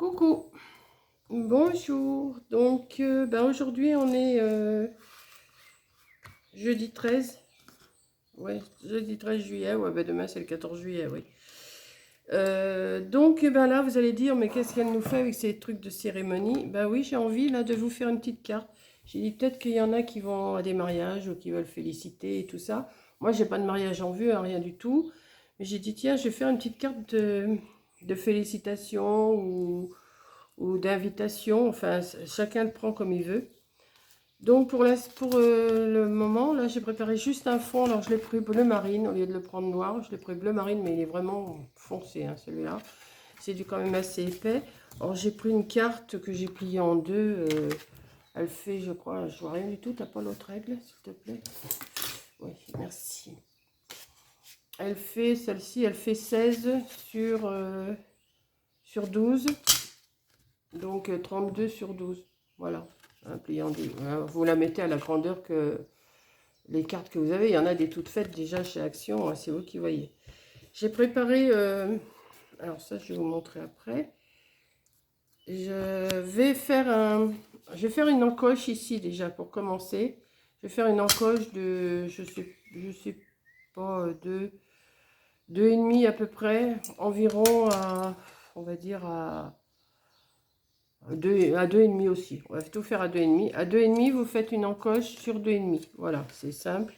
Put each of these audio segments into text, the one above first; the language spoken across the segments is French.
Coucou, bonjour. Donc, aujourd'hui, on est jeudi 13. Ouais, jeudi 13 juillet. Ouais, demain, c'est le 14 juillet, oui. Donc, là, vous allez dire, mais qu'est-ce qu'elle nous fait avec ces trucs de cérémonie? Oui, j'ai envie, là, de vous faire une petite carte. J'ai dit peut-être qu'il y en a qui vont à des mariages ou qui veulent féliciter et tout ça. Moi, j'ai pas de mariage en vue, hein, rien du tout. Mais j'ai dit, tiens, je vais faire une petite carte de félicitations ou d'invitation, enfin chacun le prend comme il veut. Donc pour le moment, là j'ai préparé juste un fond, alors je l'ai pris bleu marine au lieu de le prendre noir, je l'ai pris bleu marine mais il est vraiment foncé hein, celui-là, c'est du quand même assez épais. Alors j'ai pris une carte que j'ai pliée en deux, elle fait je crois, je vois rien du tout, t'as pas l'autre règle s'il te plaît? Oui, merci. Elle fait, celle-ci elle fait 16 sur 12. Donc 32 sur 12. Voilà. Un pliant vous la mettez à la grandeur que les cartes que vous avez. Il y en a des toutes faites déjà chez Action. Hein, c'est vous qui voyez. J'ai préparé... alors ça, je vais vous montrer après. Je vais faire une encoche ici déjà pour commencer. Je vais faire une encoche de... Je sais pas... Deux et demi à peu près. Environ à... On va dire à... À 2,5 aussi. On va tout faire à 2,5. À 2,5, vous faites une encoche sur 2,5. Voilà, c'est simple.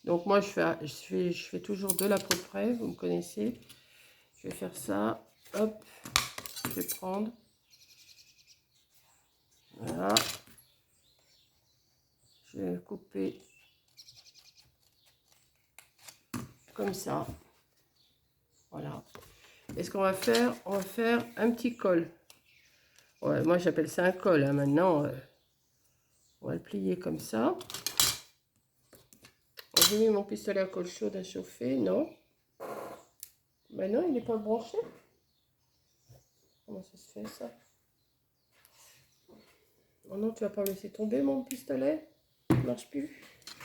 Donc moi, je fais toujours de l'à peu près, vous me connaissez. Je vais faire ça. Hop, je vais prendre. Voilà. Je vais couper comme ça. Voilà. Et ce qu'on va faire, on va faire un petit col. Ouais, moi, j'appelle ça un col. Hein. Maintenant, on va le plier comme ça. J'ai mis mon pistolet à colle chaude à chauffer, non? Ben non, il n'est pas branché. Comment ça se fait ça? Oh non, tu vas pas me laisser tomber mon pistolet? Il marche plus.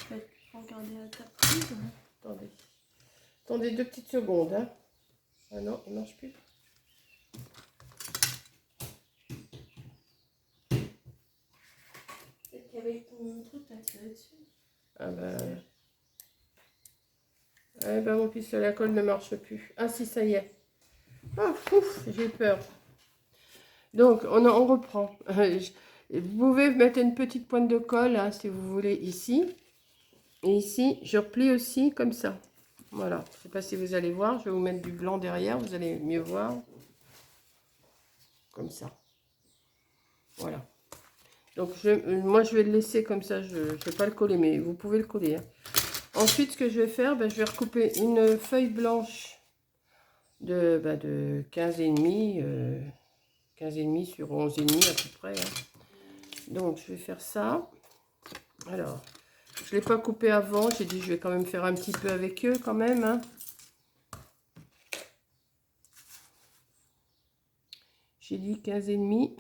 Je vais regarder à ta prise. Attendez. Attendez 2 petites secondes. Hein. Ah non, il marche plus. Peut-être qu'avec ton truc, tu as tiré dessus. Ah ben... Eh ben mon pistolet à colle ne marche plus. Ah si, ça y est. Ah, ouf, j'ai peur. Donc, on reprend. Vous pouvez mettre une petite pointe de colle, hein, si vous voulez, ici. Et ici, je replie aussi comme ça. Voilà. Je ne sais pas si vous allez voir. Je vais vous mettre du blanc derrière. Vous allez mieux voir. Comme ça. Voilà. Donc, moi, je vais le laisser comme ça. Je ne vais pas le coller, mais vous pouvez le coller. Hein. Ensuite, ce que je vais faire, je vais recouper une feuille blanche de 15,5. 15,5 sur 11,5 à peu près. Hein. Donc, je vais faire ça. Alors, je ne l'ai pas coupé avant. J'ai dit, je vais quand même faire un petit peu avec eux quand même. Hein. J'ai dit 15,5.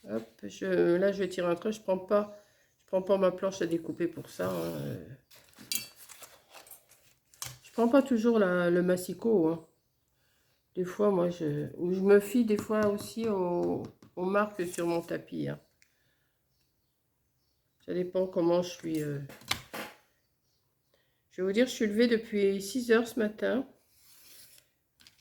Hop, là, je vais tirer un trait. Je prends pas ma planche à découper pour ça. Hein. Je prends pas toujours le massicot. Hein. Des fois, moi, je me fie des fois aussi aux marques sur mon tapis. Hein. Ça dépend comment je suis. Je vais vous dire, je suis levée depuis 6 heures ce matin.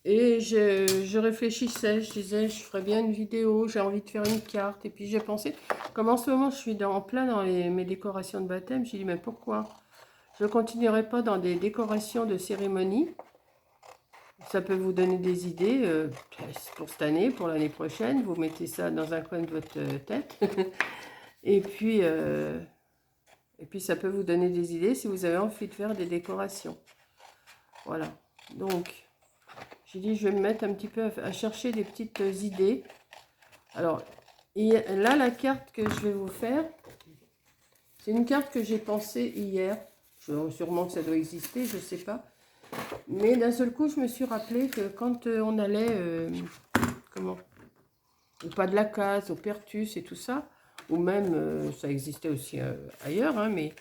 Et je réfléchissais, je disais, je ferais bien une vidéo, j'ai envie de faire une carte. Et puis j'ai pensé, comme en ce moment je suis en plein dans mes décorations de baptême, j'ai dit, mais pourquoi je ne continuerai pas dans des décorations de cérémonie? Ça peut vous donner des idées pour cette année, pour l'année prochaine. Vous mettez ça dans un coin de votre tête. Et puis ça peut vous donner des idées si vous avez envie de faire des décorations. Voilà. Donc, j'ai dit, je vais me mettre un petit peu à chercher des petites idées. Alors, là, la carte que je vais vous faire, c'est une carte que j'ai pensée hier. Sûrement que ça doit exister, je ne sais pas. Mais d'un seul coup, je me suis rappelé que quand on allait, au Pas de la Case, au Pertus et tout ça, ou même, ça existait aussi ailleurs, hein, mais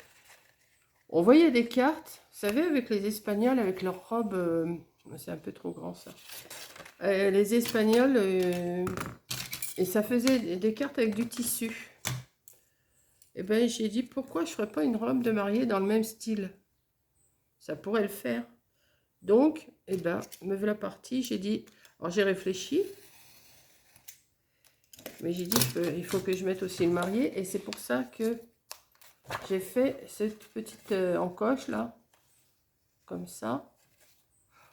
On voyait des cartes, vous savez, avec les Espagnols, avec leurs robes, c'est un peu trop grand ça. Les Espagnols, et ça faisait des cartes avec du tissu. Et ben j'ai dit, pourquoi je ferais pas une robe de mariée dans le même style? Ça pourrait le faire. Donc, eh ben, me voilà partie, j'ai dit, alors j'ai réfléchi, mais j'ai dit, il faut que je mette aussi le marié, et c'est pour ça que j'ai fait cette petite encoche là, comme ça.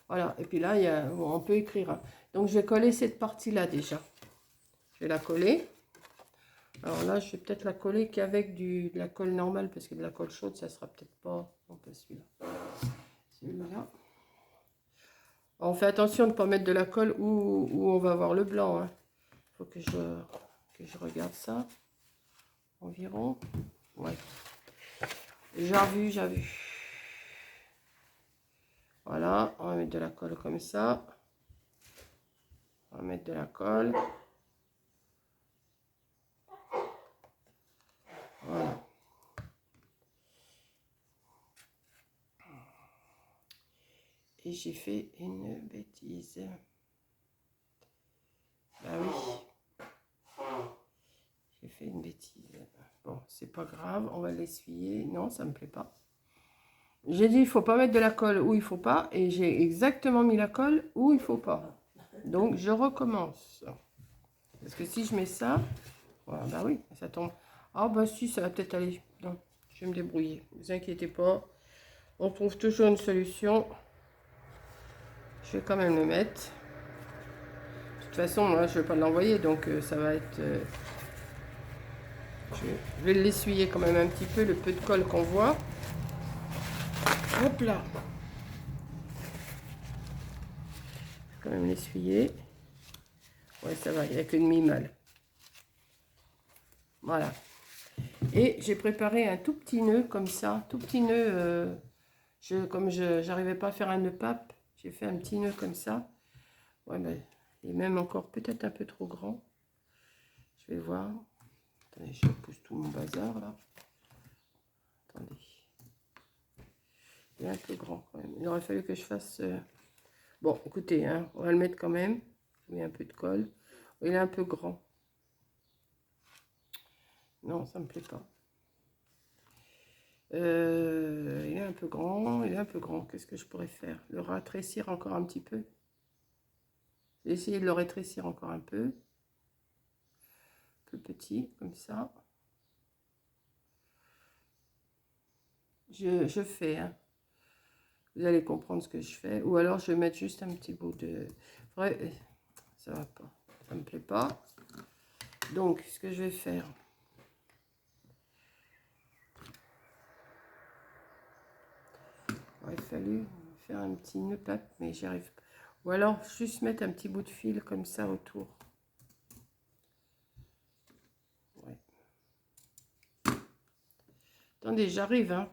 Voilà, et puis là, bon, on peut écrire. Hein. Donc, je vais coller cette partie-là déjà. Je vais la coller. Alors là, je vais peut-être la coller qu'avec de la colle normale, parce que de la colle chaude, ça sera peut-être pas... Non, pas celui-là. Celui-là. On fait attention de ne pas mettre de la colle où on va avoir le blanc. Hein. Faut que je regarde ça. Environ. Ouais. J'ai vu. Voilà, on va mettre de la colle comme ça. On va mettre de la colle. Voilà. Et j'ai fait une bêtise. Bah oui. J'ai fait une bêtise. Bon, c'est pas grave, on va l'essuyer. Non, ça me plaît pas. J'ai dit, il faut pas mettre de la colle où il faut pas. Et j'ai exactement mis la colle où il faut pas. Donc, je recommence. Parce que si je mets ça, voilà, bah oui, ça tombe. Ah bah si, ça va peut-être aller. Non, je vais me débrouiller. Ne vous inquiétez pas. On trouve toujours une solution. Je vais quand même le mettre. De toute façon, moi, je ne vais pas l'envoyer, donc ça va être... je vais l'essuyer quand même un petit peu, le peu de colle qu'on voit. Hop là. Je vais quand même l'essuyer. Ouais, ça va, il n'y a que demi-mal. Voilà. Et j'ai préparé un tout petit nœud comme ça, tout petit nœud. Comme je n'arrivais pas à faire un nœud pape, j'ai fait un petit nœud comme ça. Ouais, ben, il est même encore peut-être un peu trop grand. Je vais voir. Attendez, je pousse tout mon bazar là. Attendez. Il est un peu grand quand même. Il aurait fallu que je fasse... Bon, écoutez, hein, on va le mettre quand même. Je mets un peu de colle. Il est un peu grand. Non, ça me plaît pas. Il est un peu grand. Il est un peu grand. Qu'est-ce que je pourrais faire? Le rétrécir encore un petit peu. J'ai essayé de le rétrécir encore un peu. Plus petit, comme ça. Je fais, hein. Vous allez comprendre ce que je fais. Ou alors, je vais mettre juste un petit bout de... Ouais, ça va pas. Ça me plaît pas. Donc, ce que je vais faire... Il aurait fallu faire un petit nœud pape, mais j'y arrive pas. Ou alors, juste mettre un petit bout de fil comme ça autour. Ouais. Attendez, j'arrive, hein.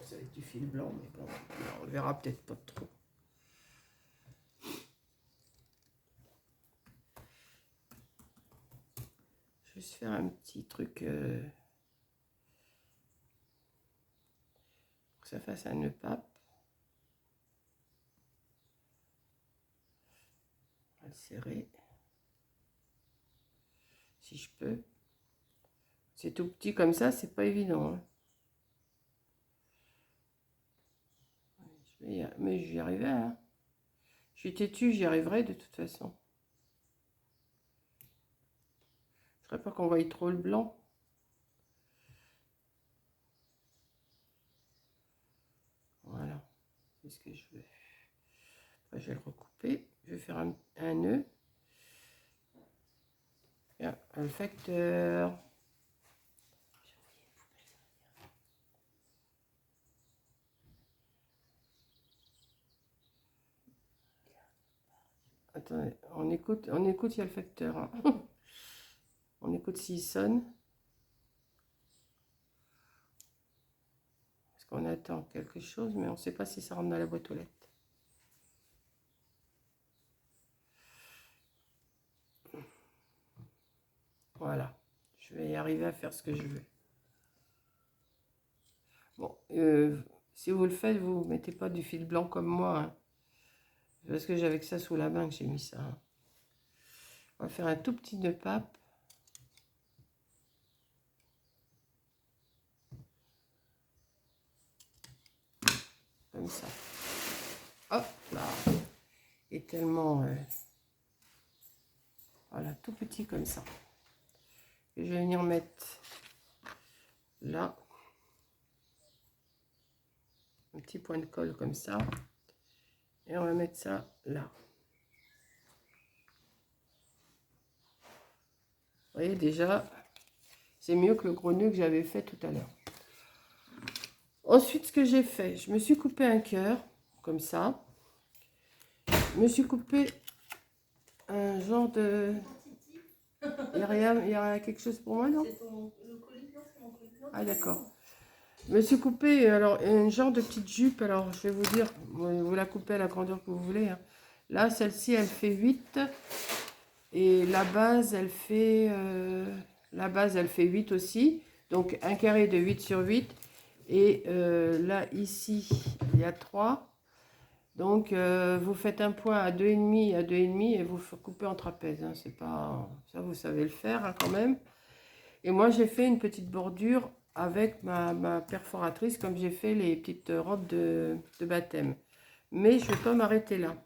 Ça va être du fil blanc, mais bon, on le verra peut-être pas trop. Juste faire un petit truc pour que ça fasse un nœud pape. On va le serrer. Si je peux. C'est tout petit comme ça, c'est pas évident. Hein. Mais j'y arriverai. Hein. Je suis têtue, j'y arriverai de toute façon. Je ne voudrais pas qu'on voie trop le blanc. Voilà. C'est ce que je veux. Après, je vais le recouper. Je vais faire un nœud. Bien, un facteur. Attendez, on écoute, il y a le facteur. Hein. On écoute s'il sonne. Parce qu'on attend quelque chose, mais on ne sait pas si ça rentre dans la boîte aux lettres. vais y arriver à faire ce que je veux. Bon, si vous le faites, vous ne mettez pas du fil blanc comme moi. Hein. Parce que j'avais que ça sous la main que j'ai mis ça. Hein. On va faire un tout petit nœud pape. Comme ça. Hop là. Et tellement... voilà, tout petit comme ça. Et je vais venir mettre là. Un petit point de colle comme ça. Et on va mettre ça là. Vous voyez déjà, c'est mieux que le gros nœud que j'avais fait tout à l'heure. Ensuite, ce que j'ai fait, je me suis coupé un cœur, comme ça. Je me suis coupé un genre de... Il y a quelque chose pour moi, non? C'est le colis, non, c'est mon colis. Ah, d'accord. Je me suis coupé alors un genre de petite jupe. Alors, je vais vous dire, vous la coupez à la grandeur que vous voulez. Hein. Là, celle-ci, elle fait 8. Et la base, elle fait 8 aussi. Donc, un carré de 8 sur 8. Et là, ici, il y a 3. Donc, vous faites un point à 2,5 à 2,5 et vous coupez en trapèze. Hein. C'est pas... Ça, vous savez le faire hein, quand même. Et moi, j'ai fait une petite bordure avec ma perforatrice, comme j'ai fait les petites robes de baptême. Mais je ne vais pas m'arrêter là.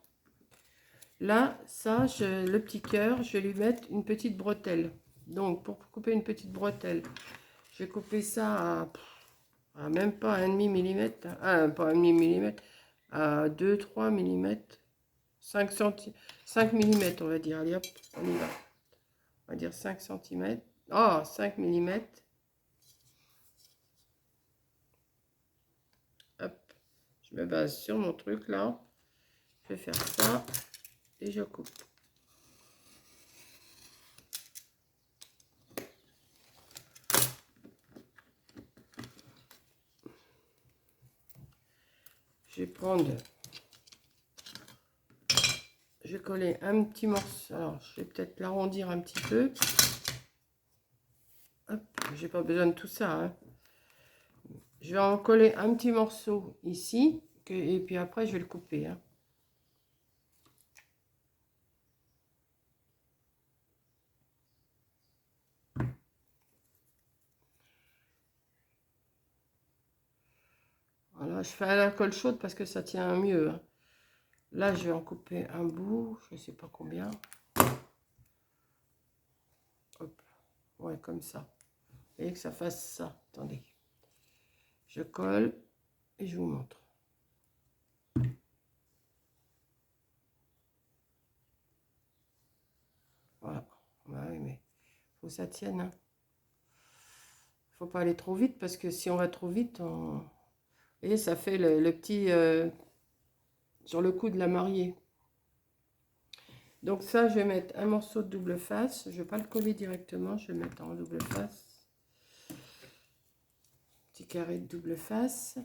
Là, ça, le petit cœur, je vais lui mettre une petite bretelle. Donc, pour couper une petite bretelle, je vais couper ça à même pas 1,5 mm. Ah, pas 1,5 mm. À 2-3 mm. 5 mm, on va dire. Allez, hop, on y va. On va dire 5 cm. Oh, 5 mm. Hop, je me base sur mon truc là. Je vais faire ça et je coupe. Je vais prendre, je vais coller un petit morceau. Alors, je vais peut-être l'arrondir un petit peu. Hop, j'ai pas besoin de tout ça. Hein. Je vais en coller un petit morceau ici et puis après je vais le couper. Hein. Voilà, je fais à la colle chaude parce que ça tient mieux. Hein. Là, je vais en couper un bout, je sais pas combien. Hop, ouais, comme ça. Vous voyez que ça fasse ça. Attendez. Je colle et je vous montre. Voilà. Bah oui, mais faut que ça tienne. Hein. Faut pas aller trop vite parce que si on va trop vite, on... Vous voyez, ça fait le petit sur le cou de la mariée. Donc ça, je vais mettre un morceau de double face. Je ne vais pas le coller directement, je vais le mettre en double face. Petit carré de double face.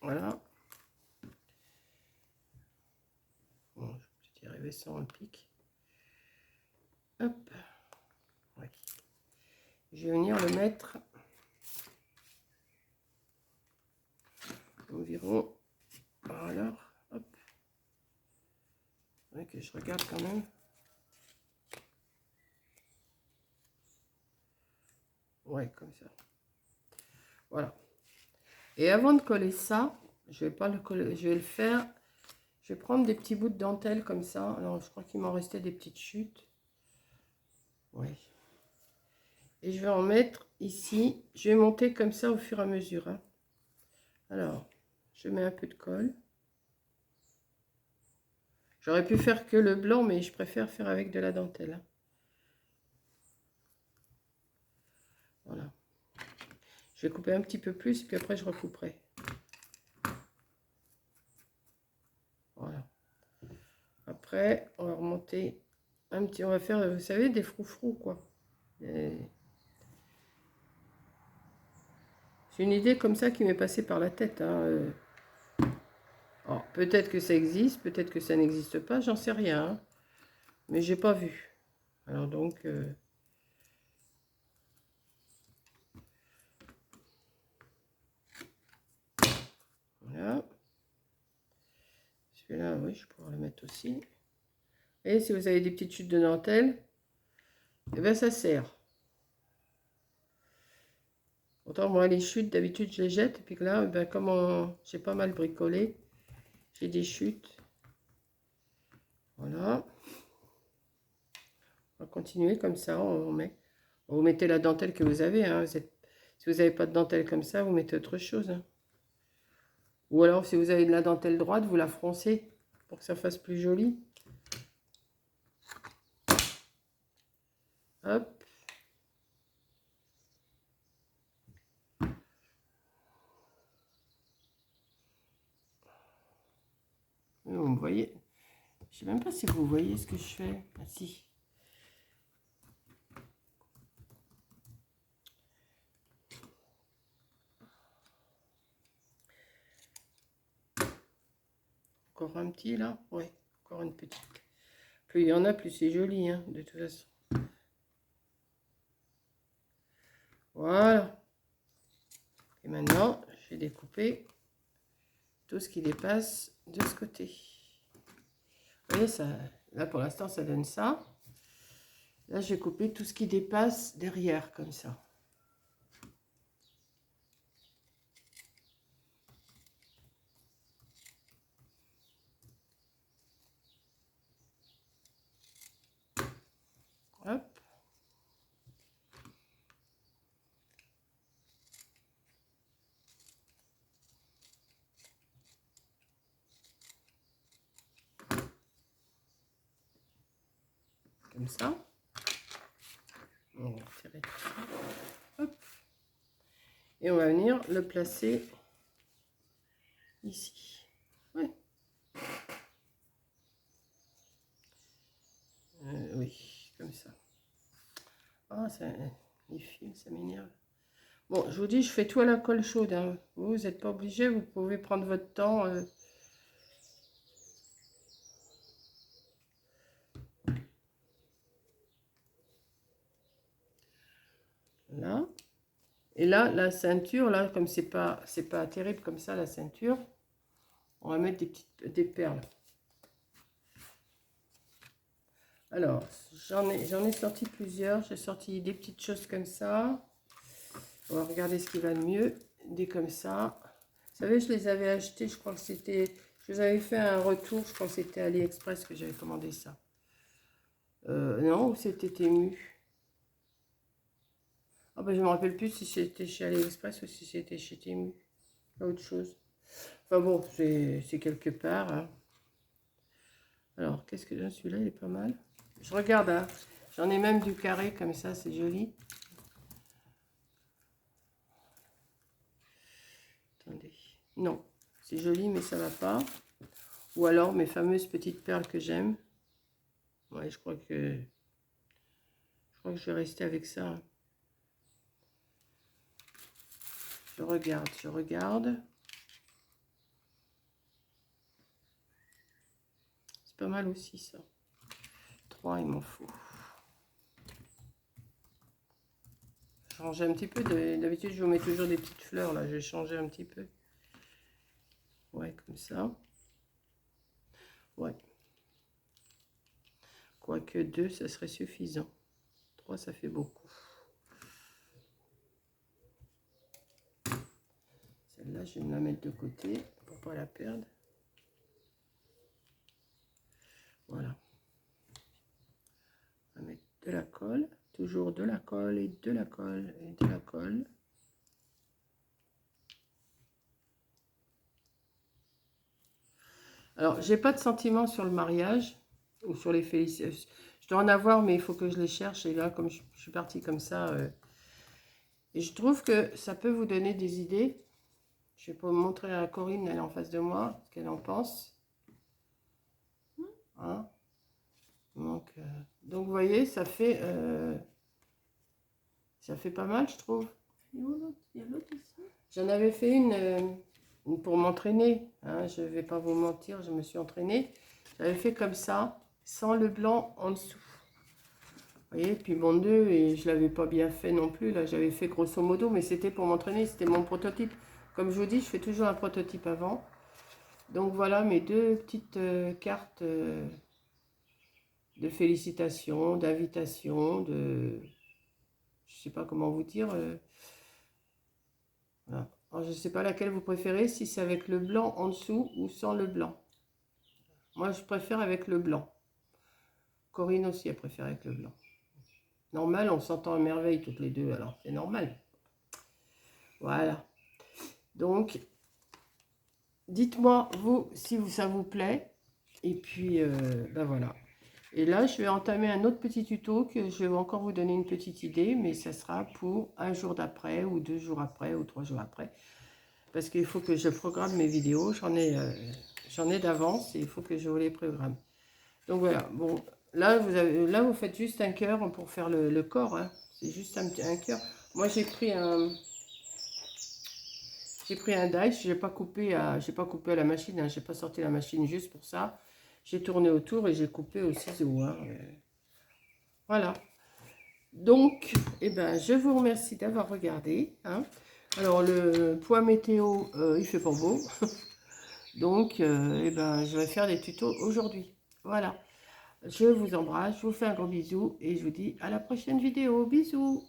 Voilà. Bon, je vais peut-être y arriver sans le pic. Hop. Ouais. Je vais venir le mettre environ. Voilà. Hop. Ouais, que je regarde quand même. Ouais, comme ça. Voilà. Et avant de coller ça, je vais pas le coller, je vais le faire. Je vais prendre des petits bouts de dentelle comme ça. Alors, je crois qu'il m'en restait des petites chutes. Oui. Et je vais en mettre ici. Je vais monter comme ça au fur et à mesure. Hein. Alors, je mets un peu de colle. J'aurais pu faire que le blanc, mais je préfère faire avec de la dentelle. Hein. Voilà. Je vais couper un petit peu plus, puis après je recouperai. Voilà. Après, on va remonter un petit... On va faire, vous savez, des froufrous, quoi. C'est une idée comme ça qui m'est passée par la tête. Hein. Oh, Peut-être que ça existe, peut-être que ça n'existe pas, j'en sais rien. Hein. Mais j'ai pas vu. Alors donc... voilà. Celui-là, oui, je pourrais le mettre aussi. Et si vous avez des petites chutes de dentelle, eh bien ça sert. Autant moi les chutes, d'habitude je les jette. Et puis que là, eh ben, comme j'ai pas mal bricolé, j'ai des chutes. Voilà. On va continuer comme ça. Vous mettez la dentelle que vous avez. Hein. Si vous n'avez pas de dentelle comme ça, vous mettez autre chose. Hein. Ou alors si vous avez de la dentelle droite, vous la froncez pour que ça fasse plus joli. Hop. Vous me voyez? Je sais même pas si vous voyez ce que je fais. Ah si. Encore un petit là? Ouais, encore une petite. Plus il y en a, plus c'est joli, hein, de toute façon. Voilà. Et maintenant, je vais découper tout ce qui dépasse de ce côté. Vous voyez, ça, là pour l'instant, ça donne ça. Là, je vais couper tout ce qui dépasse derrière, comme ça. Hop. Comme ça. On va tirer tout ça. Hop. Et on va venir le placer ici. Ouais. Oui, comme ça. Ah, ça, les fils, ça m'énerve. Bon, je vous dis, je fais tout à la colle chaude. Hein. Vous n'êtes pas obligé, vous pouvez prendre votre temps. Là. Et là, la ceinture, là, comme c'est pas terrible comme ça, la ceinture, on va mettre des perles. Alors, j'en ai sorti plusieurs. J'ai sorti des petites choses comme ça. On va regarder ce qui va le mieux. Des comme ça. Vous savez, je les avais achetés, je crois que c'était... Je vous avais fait un retour, je crois que c'était AliExpress que j'avais commandé ça. Non, c'était Temu. Ah ben, je ne me rappelle plus si c'était chez AliExpress ou si c'était chez Temu. Autre chose. Enfin bon, c'est quelque part. Hein. Alors, qu'est-ce que... Celui-là, il est pas mal. Je regarde, hein. J'en ai même du carré comme ça, c'est joli. Attendez. Non, c'est joli, mais ça va pas. Ou alors mes fameuses petites perles que j'aime. Ouais, je crois que je vais rester avec ça. Je regarde, je regarde. C'est pas mal aussi ça. 3, il m'en faut. Changer un petit peu. D'habitude, je vous mets toujours des petites fleurs. Là, je vais changer un petit peu. Ouais, comme ça. Ouais. Quoique 2, ça serait suffisant. 3, ça fait beaucoup. Celle-là, je vais me la mettre de côté pour pas la perdre. Voilà. On va mettre de la colle. Toujours de la colle et de la colle et de la colle. Alors, j'ai pas de sentiment sur le mariage ou sur les félicitations. Je dois en avoir, mais il faut que je les cherche. Et là, comme je suis partie comme ça, et je trouve que ça peut vous donner des idées. Je vais pas vous montrer à Corinne, elle est en face de moi, ce qu'elle en pense. Hein, donc, vous voyez, ça fait pas mal, je trouve. Il y a l'autre ici. J'en avais fait une pour m'entraîner. Hein, je ne vais pas vous mentir, je me suis entraînée. J'avais fait comme ça, sans le blanc en dessous. Vous voyez, puis mon nœud, et je ne l'avais pas bien fait non plus. Là, j'avais fait grosso modo, mais c'était pour m'entraîner, c'était mon prototype. Comme je vous dis, je fais toujours un prototype avant. Donc voilà mes deux petites cartes de félicitations, d'invitation, de... Je ne sais pas comment vous dire. Voilà. Alors, je ne sais pas laquelle vous préférez, si c'est avec le blanc en dessous ou sans le blanc. Moi, je préfère avec le blanc. Corinne aussi, elle préfère avec le blanc. Normal, on s'entend à merveille toutes les deux, alors c'est normal. Voilà. Donc, dites-moi, vous, si ça vous plaît. Et puis, ben voilà. Et là, je vais entamer un autre petit tuto que je vais encore vous donner une petite idée, mais ça sera pour un jour d'après, ou 2 jours après, ou 3 jours après. Parce qu'il faut que je programme mes vidéos. J'en ai d'avance et il faut que je vous les programme. Donc voilà. Bon, là, vous faites juste un cœur pour faire le corps. Hein. C'est juste un cœur. Moi, j'ai pris un dice. J'ai pas coupé à la machine. Hein. J'ai pas sorti la machine juste pour ça. J'ai tourné autour et j'ai coupé au ciseau. Hein. Voilà. Donc, eh ben, je vous remercie d'avoir regardé. Hein. Alors, le point météo, il fait pas beau. Donc, eh ben, je vais faire des tutos aujourd'hui. Voilà. Je vous embrasse, je vous fais un gros bisou et je vous dis à la prochaine vidéo. Bisous.